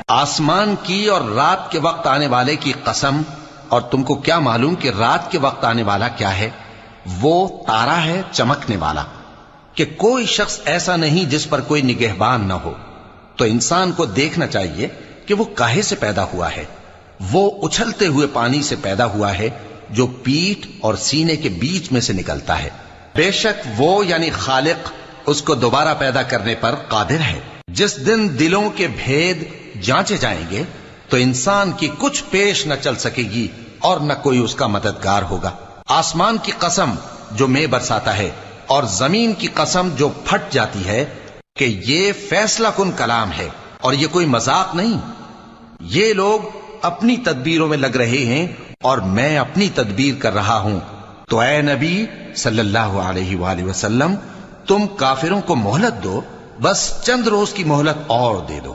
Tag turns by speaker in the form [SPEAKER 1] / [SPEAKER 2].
[SPEAKER 1] آسمان کی اور رات کے وقت آنے والے کی قسم، اور تم کو کیا معلوم کہ رات کے وقت آنے والا کیا ہے؟ وہ تارا ہے چمکنے والا، کہ کوئی شخص ایسا نہیں جس پر کوئی نگہبان نہ ہو۔ تو انسان کو دیکھنا چاہیے کہ وہ کاہے سے پیدا ہوا ہے۔ وہ اچھلتے ہوئے پانی سے پیدا ہوا ہے جو پیٹھ اور سینے کے بیچ میں سے نکلتا ہے۔ بے شک وہ یعنی خالق اس کو دوبارہ پیدا کرنے پر قادر ہے۔ جس دن دلوں کے بھید جانچے جائیں گے تو انسان کی کچھ پیش نہ چل سکے گی اور نہ کوئی اس کا مددگار ہوگا۔ آسمان کی قسم جو مے برساتا ہے، اور زمین کی قسم جو پھٹ جاتی ہے، کہ یہ فیصلہ کن کلام ہے اور یہ کوئی مذاق نہیں۔ یہ لوگ اپنی تدبیروں میں لگ رہے ہیں اور میں اپنی تدبیر کر رہا ہوں۔ تو اے نبی صلی اللہ علیہ وآلہ وسلم، تم کافروں کو مہلت دو، بس چند روز کی مہلت اور دے دو۔